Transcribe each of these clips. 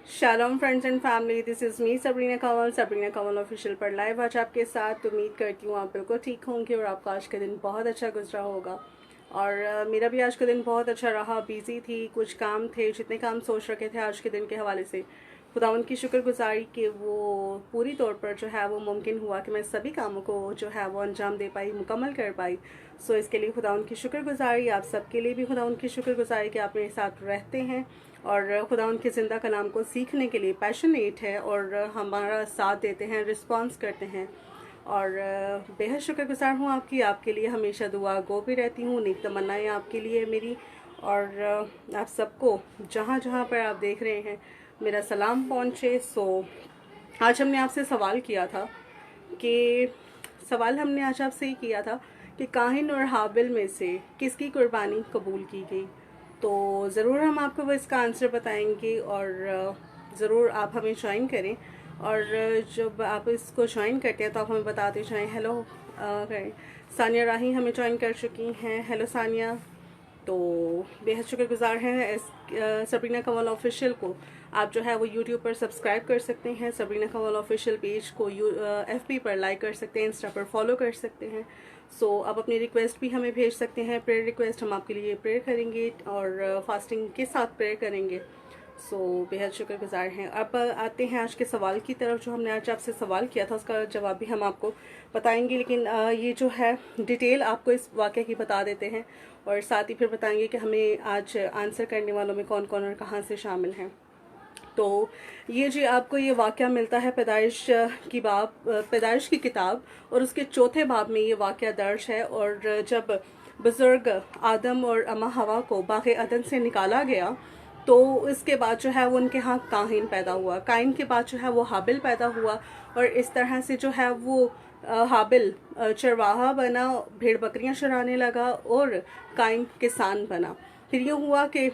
Shalom friends and family, this is me Sabrina Kanwal official पर live आज आपके साथ। उम्मीद करती हूँ आप बिल्कुल ठीक होंगे और आपका आज का दिन बहुत अच्छा गुजरा होगा। और मेरा भी आज का दिन बहुत अच्छा रहा। बिजी थी, कुछ काम थे, जितने काम सोच रखे थे आज के दिन के हवाले से खुदावंद की शुक्रगुजारी कि वो पूरी तौर पर जो है वो मुमकिन हुआ कि मैं सभी कामों को जो है वो अंजाम दे पाई, मुकम्मल कर पाई। सो इसके लिए खुदावंद की शुक्रगुजारी। आप सबके लिए भी खुदावंद की शुक्रगुजारी कि आप मेरे साथ रहते हैं और खुदावंद के ज़िंदा कलाम को सीखने के लिए पैशनेट है और हमारा साथ देते हैं, रिस्पॉन्स करते हैं। और बेहद शुक्रगुजार हूँ आपकी। आपके लिए हमेशा दुआ गो भी रहती हूँ, नेक तमन्नाएँ आपके लिए मेरी। और आप सबको जहाँ जहाँ पर आप देख रहे हैं मेरा सलाम पहुँचे। सो आज हमने आपसे सवाल किया था कि हमने आज आपसे ही किया था कि काहिन और हाबिल में से किसकी कुर्बानी कबूल की गई। तो ज़रूर हम आपको वो इसका आंसर बताएंगे और ज़रूर आप हमें ज्वाइन करें। और जब आप इसको ज्वाइन करते हैं तो आप हमें बताते जाएं। हेलो करें। सानिया राही हमें ज्वाइन कर चुकी हैं। हेलो सानिया। तो बेहद शुक्रगुजार हैं सबरीना कंवल ऑफिशियल को। आप जो है वो यूट्यूब पर सब्सक्राइब कर सकते हैं, सबरीना कंवल ऑफिशियल पेज को FB पर लाइक कर सकते हैं, इंस्टा पर फॉलो कर सकते हैं। सो आप अपनी रिक्वेस्ट भी हमें भेज सकते हैं, प्रेयर रिक्वेस्ट। हम आपके लिए प्रेयर करेंगे और फास्टिंग के साथ प्रेयर करेंगे। सो बेहद शुक्रगुजार हैं। अब आते हैं आज के सवाल की तरफ। जो हमने आज आपसे सवाल किया था उसका जवाब भी हम आपको बताएंगे, लेकिन ये जो है डिटेल आपको इस वाक़े की बता देते हैं और साथ ही फिर बताएंगे कि हमें आज आंसर करने वालों में कौन कौन और कहाँ से शामिल हैं। तो ये जी आपको ये वाक़या मिलता है पैदाइश की किताब और उसके चौथे बाब में ये वाक़या दर्ज है। और जब बुज़ुर्ग आदम और अम्मा हवा को बाग़ अदन से निकाला गया तो इसके बाद जो है वो उनके यहाँ काहिन पैदा हुआ। काइन के बाद जो है वो हाबिल पैदा हुआ और इस तरह से जो है वो हाबिल चरवाहा बना, भेड़ बकरियां चराने लगा और काइन किसान बना। फिर ये हुआ कि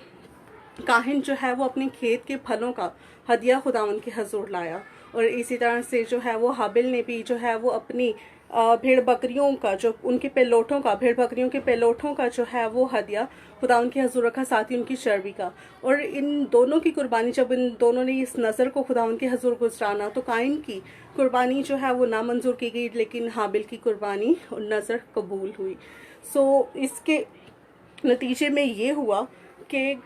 काहिन जो है वो अपने खेत के फलों का हदिया खुदावन के हजूर लाया और इसी तरह से जो है वो हाबिल ने भी जो है वो अपनी भेड़ बकरियों का जो उनके पेलोठों का भेड़ बकरियों के पेलोठों का जो है वो हदिया खुदावन के हजूर रखा, साथ ही उनकी चर्बी का। और इन दोनों की कुर्बानी, जब इन दोनों ने इस नज़र को खुदावन के हजूर गुजराना तो काइन की कुर्बानी जो है वो नामंजूर की गई, लेकिन हाबिल की कुर्बानी और नज़र कबूल हुई। सो इसके नतीजे में ये हुआ कि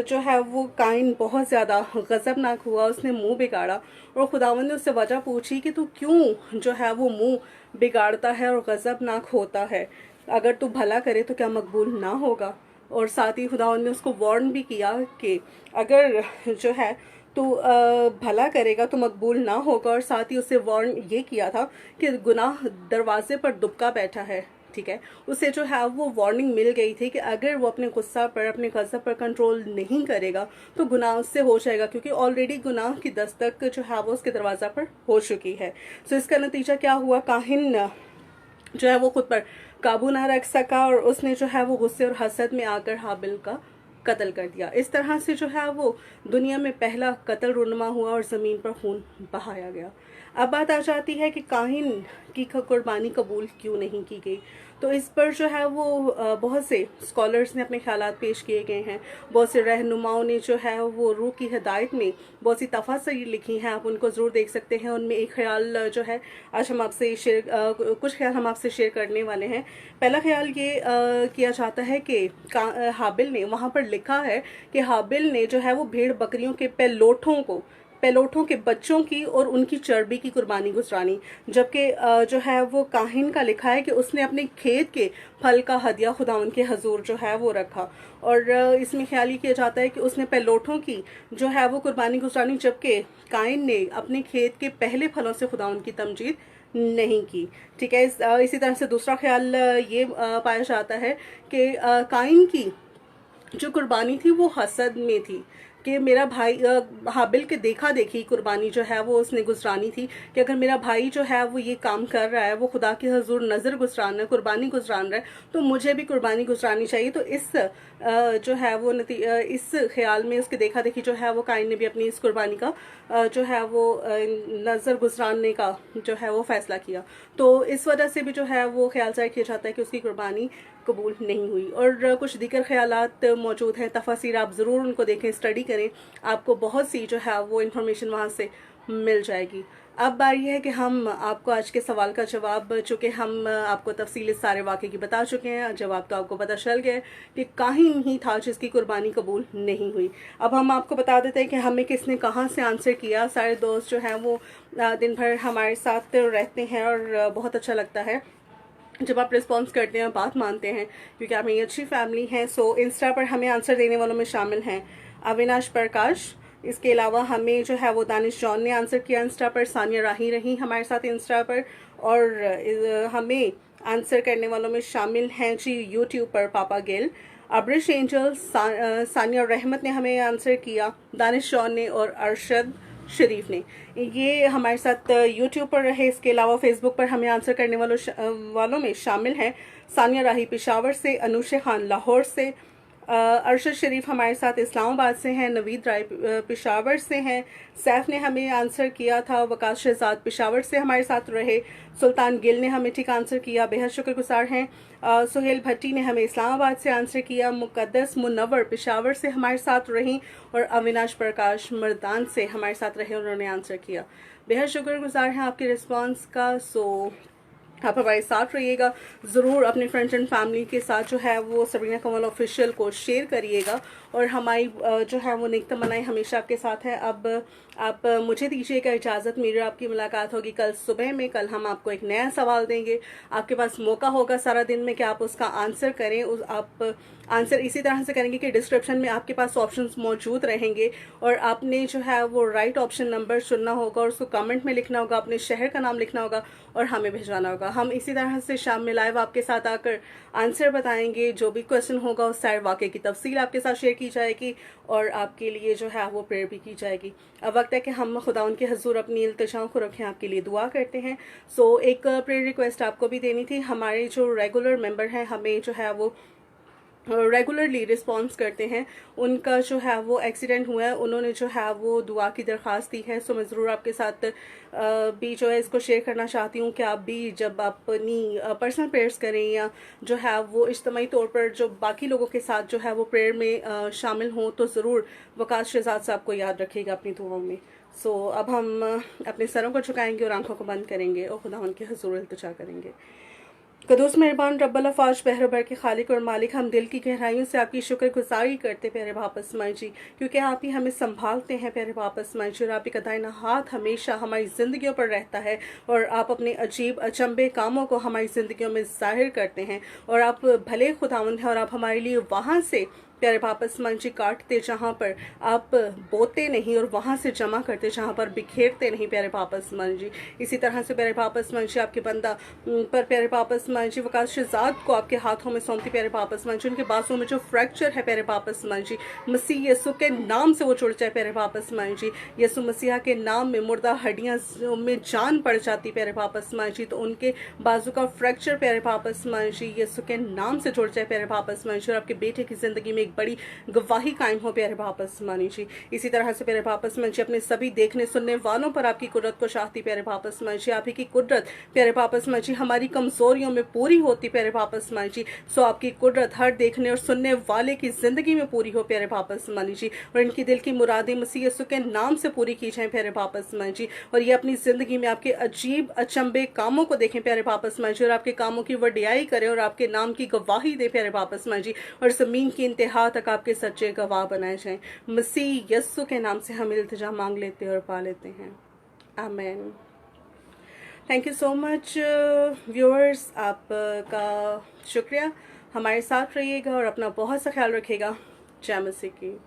जो है वो काइन बहुत ज़्यादा गज़बनाक हुआ। उसने मुंह बिगाड़ा और खुदावंद ने उससे वजह पूछी कि तू क्यों जो है वो मुंह बिगाड़ता है और गज़बनाक होता है। अगर तू भला करे तो क्या मकबूल ना होगा। और साथ ही खुदावंद ने उसको वार्न भी किया कि अगर जो है तो भला करेगा तो मकबूल ना होगा। और साथ ही उससे वार्न ये किया था कि गुनाह दरवाजे पर दुबका बैठा है। ठीक है, उसे जो है वो वार्निंग मिल गई थी कि अगर वो अपने गुस्सा पर, अपने गज़ब पर कंट्रोल नहीं करेगा तो गुनाह उससे हो जाएगा, क्योंकि ऑलरेडी गुनाह की दस्तक जो है वो उसके दरवाज़ा पर हो चुकी है। सो इसका नतीजा क्या हुआ, काहिन जो है वो खुद पर काबू ना रख सका और उसने जो है वो गुस्से और हसद में आकर हाबिल का कत्ल कर दिया। इस तरह से जो है वो दुनिया में पहला कत्ल रुनमा हुआ और ज़मीन पर खून बहाया गया। अब बात आ जाती है कि काहिन की कुर्बानी कबूल क्यों नहीं की गई। तो इस पर जो है वो बहुत से स्कॉलर्स ने अपने ख्यालात पेश किए गए हैं। बहुत से रहनुमाओं ने जो है वो रूह की हिदायत में बहुत सी तफासिर लिखी हैं, आप उनको ज़रूर देख सकते हैं। उनमें एक ख्याल जो है आज हम आपसे कुछ ख्याल हम आपसे शेयर करने वाले हैं। पहला ख्याल ये किया जाता है कि हाबिल ने, वहाँ पर लिखा है कि हाबिल ने जो है वो भेड़ बकरियों के पेलोठों के बच्चों की और उनकी चर्बी की कुर्बानी गुजरानी, जबकि जो है वो काहिन का लिखा है कि उसने अपने खेत के फल का हदिया खुदावन के हजूर जो है वो रखा। और इसमें ख्याल ये किया जाता है कि उसने पेलोठों की जो है वो कुर्बानी गुजरानी, जबकि काइन ने अपने खेत के पहले फलों से खुदावन की तमजीद नहीं की। ठीक है, इसी तरह से दूसरा ख्याल ये पाया जाता है कि काइन की जो कुर्बानी थी वो हसद में थी कि मेरा भाई हाबिल के देखा देखी कुर्बानी जो है वो उसने गुजरानी थी कि अगर मेरा भाई जो है वो ये काम कर रहा है, वो खुदा के हजूर नज़र गुजरान रहा है, कुर्बानी गुजरान रहा है, तो मुझे भी कुर्बानी गुजरानी चाहिए। तो इस जो है वो इस ख्याल में उसके देखा देखी जो है वो काइन ने भी अपनी इस कुर्बानी का जो है वो नज़र गुजरानने का जो है वो फैसला किया। तो इस वजह से भी जो है वो ख्याल ज़ाहिर किया जाता है कि उसकी कुर्बानी कबूल नहीं हुई। और कुछ दीगर ख़यालात मौजूद हैं, तफसीर आप ज़रूर उनको देखें, स्टडी करें, आपको बहुत सी जो है वो इन्फॉर्मेशन वहाँ से मिल जाएगी। अब बारी है कि हम आपको आज के सवाल का जवाब, चूँकि हम आपको तफसील इस सारे वाक़े की बता चुके हैं, जवाब तो आपको पता चल गया कि काहिन ही था जिसकी कुर्बानी कबूल नहीं हुई। अब हम आपको बता देते हैं कि हमें किसने कहाँ से आंसर किया। सारे दोस्त जो हैं वो दिन भर हमारे साथ रहते हैं और बहुत अच्छा लगता है जब आप रिस्पॉन्स करते हैं, बात मानते हैं, क्योंकि आप मेरी अच्छी फैमिली हैं। सो इंस्टा पर हमें आंसर देने वालों में शामिल हैं अविनाश प्रकाश, इसके अलावा हमें जो है वो दानिश जॉन ने आंसर किया इंस्टा पर, सानिया राही रही हमारे साथ इंस्टा पर, और हमें आंसर करने वालों में शामिल हैं जी यूट्यूब पर पापा गिल, अब्रिश एंजल, सानिया रहमत ने हमें आंसर किया, दानिश जॉन ने और अरशद शरीफ ने, ये हमारे साथ यूट्यूब पर रहे। इसके अलावा फेसबुक पर हमें आंसर करने वालों में शामिल हैं सानिया राही पेशावर से, अनुशा खान लाहौर से, अरशद शरीफ हमारे साथ इस्लामाबाद से हैं, नवीद राय पेशावर से हैं, सैफ ने हमें आंसर किया था, वकास शहजाद पेशावर से हमारे साथ रहे, सुल्तान गिल ने हमें ठीक आंसर किया, बेहद शुक्रगुजार हैं। सुहेल भट्टी ने हमें इस्लामाबाद से आंसर किया, मुकद्दस मुनव्वर पेशावर से हमारे साथ रहीं, और अविनाश प्रकाश मर्दान से हमारे साथ रहे, उन्होंने आंसर किया। बेहद शुक्रगुजार हैं आपके रिस्पांस का। सो आप हमारे साथ रहिएगा, ज़रूर अपने फ्रेंड्स एंड फैमिली के साथ जो है वो सबरीना कमल ऑफिशियल को शेयर करिएगा, और हमारी जो है वो नेक तमन्नाएं हमेशा आपके साथ है। अब आप मुझे दीजिएगा इजाज़त, मेरी आपकी मुलाकात होगी कल सुबह में। कल हम आपको एक नया सवाल देंगे, आपके पास मौका होगा सारा दिन में कि आप उसका आंसर करें। आप आंसर इसी तरह से करेंगे कि डिस्क्रिप्शन में आपके पास ऑप्शंस मौजूद रहेंगे, और आपने जो है वो राइट ऑप्शन नंबर चुनना होगा, और उसको कमेंट में लिखना होगा, अपने शहर का नाम लिखना होगा और हमें भिजवाना होगा। हम इसी तरह से शाम में लाइव आपके साथ आकर आंसर बताएंगे, जो भी क्वेश्चन होगा उस सारे वाक़े की तफसील आपके साथ शेयर की जाएगी, और आपके लिए जो है वो प्रेयर भी की जाएगी। अब वक्त है कि हम खुदा उनके हजूर अपनी इल्तिजाओं को रखें, आपके लिए दुआ करते हैं। सो एक प्रेयर रिक्वेस्ट आपको भी देनी थी। हमारे जो रेगुलर मेंबर हैं, हमें जो है वो रेगुलरली रिस्पॉन्स करते हैं, उनका जो है वो एक्सीडेंट हुआ है, उन्होंने जो है वो दुआ की दरख्वास्त दी है। सो मैं ज़रूर आपके साथ भी जो है इसको शेयर करना चाहती हूँ कि आप भी जब अपनी पर्सनल प्रेयर्स करें, या जो है वो इज्तमाही तौर पर जो बाकी लोगों के साथ जो है वो प्रेयर में शामिल हों, तो ज़रूर वकास शहजाद साहब को याद रखिएगा अपनी दुआओं में। सो अब हम अपने सरों को झुकाएंगे और आंखों को बंद करेंगे और खुदा उनके हजूर इल्तिजा करेंगे। कदूस मेहरबान रब्बुल अफ़ाज बहरबर के खालिक और मालिक, हम दिल की गहराइयों से आपकी शुक्रगुजारी करते प्यारे बाप अस्माई जी, क्योंकि आप ही हमें संभालते हैं प्यारे बाप अस्माई जी, और आप ही का दाहिना हाथ हमेशा हमारी ज़िंदगियों पर रहता है, और आप अपने अजीब अचंबे कामों को हमारी ज़िंदगियों में ज़ाहिर करते हैं, और आप भले खुदावंद हैं, और आप हमारे लिए वहाँ से प्यारे बाप अस्माई जी काटते जहाँ पर आप बोते नहीं, और वहाँ से जमा करते जहाँ पर बिखेरते नहीं प्यारे बाप अस्माई जी। इसी तरह से प्यारे बाप अस्माई जी आपके बंदा पर प्यारे बाप अस्माई जी वकास शहजाद को आपके हाथों में सौंपती प्यारे बाप अस्माई जी, उनके बाजू में जो फ्रैक्चर है प्यारे बाप अस्माई जी, मसीह यसु के नाम से वो जुड़ जाए प्यारे बाप अस्माई जी। यसु मसीहा के नाम में मुर्दा हड्डियाँ में जान पड़ जाती प्यारे बाप अस्माई जी, तो उनके बाजू का फ्रैक्चर प्यारे बाप अस्माई जी यसु के नाम से जुड़ जाए प्यारे बाप अस्माई जी, और आपके बेटे की जिंदगी में एक बड़ी गवाही कायम हो प्यारे बाप अस्मानी जी। इसी तरह से प्यारे बाप अस्मानी जी अपने सभी देखने सुनने वालों पर आपकी कुदरत को चाहती प्यारे बाप अस्मानी जी, आप ही की कुदरत प्यारे बाप अस्मानी जी हमारी कमजोरियों में पूरी होती प्यारे बाप अस्मानी जी। सो आपकी कुदरत हर देखने और सुनने वाले की जिंदगी में पूरी हो प्यारे बाप अस्मानी जी, और इनकी दिल की मुरादें मसीह यसु के नाम से पूरी की जाए प्यारे बाप अस्मानी जी, और ये अपनी जिंदगी में आपके अजीब अचंबे कामों को देखें प्यारे बाप अस्मानी जी, और आपके कामों की वडियाई करें, और आपके नाम की गवाही दे प्यारे बाप अस्मानी जी, और जमीन की इंतहा तक आपके सच्चे गवाह बनाए जाएं। मसीह यस्सु के नाम से हम इल्तिजा मांग लेते हैं और पा लेते हैं, आमीन। Thank you so much viewers, आपका शुक्रिया। हमारे साथ रहिएगा और अपना बहुत सा ख्याल रखिएगा। जय मसीह की।